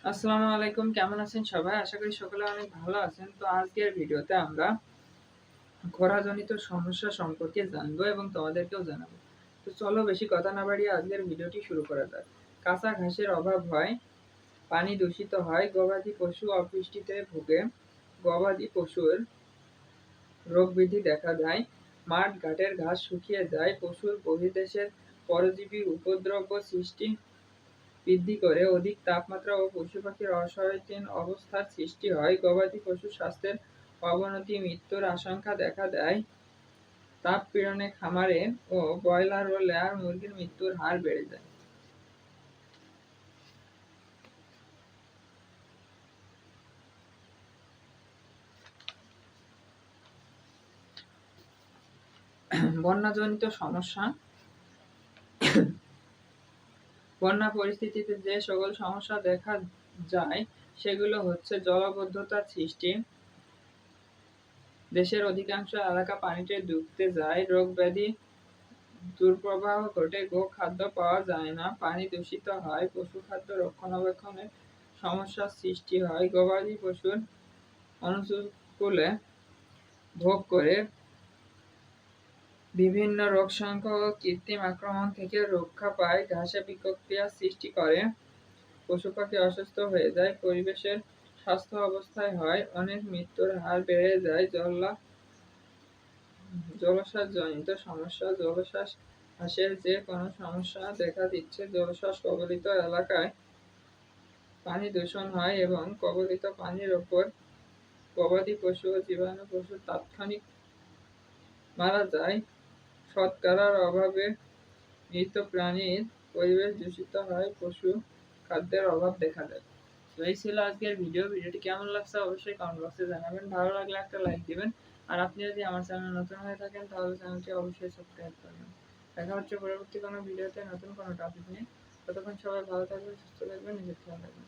আসসালামু আলাইকুম, কেমন আছেন সবাই? আশা করি সকলে অনেক ভালো আছেন। তো আজকের ভিডিওতে আমরা খরাজনিত সমস্যা সম্পর্কে জানবো এবং তোমাদেরকেও জানাবো। তো চলো বেশি কথা না বাড়িয়ে আজকের ভিডিওটি শুরু করা যাক। কাঁচা ঘাসের অভাব হয়, পানি দূষিত হয়, গবাদি পশু অপুষ্টিতে ভোগে, গবাদি পশুর রোগ বৃদ্ধি দেখা দেয়, মাঠ ঘাটের ঘাস শুকিয়ে যায়, পশুর বহির্দেশের পরজীবী উপদ্রব সৃষ্টি বৃদ্ধি করে, অধিক তাপমাত্রা ও পশু-পাখির অস্বাভাবিক অবস্থার সৃষ্টি হয়, গবাদি পশুর স্বাস্থ্যের অবনতি, মৃত্যুর আশঙ্কা দেখা দেয়, তাপ-পীড়নে খামারে ও ব্রয়লার ও লেয়ার মুরগির মৃত্যুর হার বেড়ে যায়। বন্যাজনিত সমস্যা। বন্যা পরিস্থিতিতে যে সকল সমস্যা দেখা যায় সেগুলো হচ্ছে জলাবদ্ধতার সৃষ্টি, দেশের অধিকাংশ এলাকা পানিতে ডুবতে যায়, রোগ ব্যাধি দুর্প্রবাহ ঘটে, গো-খাদ্য পাওয়া যায় না, পানি দূষিত হয়, পশুখাদ্য রক্ষণাবেক্ষণের সমস্যার সৃষ্টি হয়, গবাদি পশুর অনুকূলে ভোগ করে, বিভিন্ন রোগ সংখ্যা ও কৃত্রিম আক্রমণ থেকে রক্ষা পায়, ঘাসে বিক্রিয়ার সৃষ্টি করে, পশু-পাখি অসুস্থ হয়ে যায়, পরিবেশের স্বাস্থ্য অবস্থায় হয়, অনেক মৃত্যুর হার বেড়ে যায়, জলোচ্ছ্বাসজনিত সমস্যা। জলোচ্ছ্বাসের যে কোনো সমস্যা দেখা দিচ্ছে, জলোচ্ছ্বাস কবলিত এলাকায় পানি দূষণ হয় এবং কবলিত পানির ওপর গবাদি পশু ও জীবাণু পশু তাৎক্ষণিক মারা যায়, শর্করার অভাবে মৃত প্রাণীর পরিবেশ দূষিত হয়, পশু খাদ্যের অভাব দেখা দেয়। তো এই ছিল আজকের ভিডিওটি কেমন লাগছে অবশ্যই কমেন্ট বক্সে জানাবেন। ভালো লাগলে একটা লাইক দিবেন, আর আপনি যদি আমার চ্যানেল নতুন হয়ে থাকেন তাহলে চ্যানেলটি অবশ্যই সাবস্ক্রাইব করবেন। দেখা হচ্ছে পরবর্তী কোনো ভিডিওতে নতুন কোনো টপিক নিয়ে। ততক্ষণ সবাই ভালো থাকবেন, সুস্থ থাকবেন, নিজের খেয়াল রাখবেন।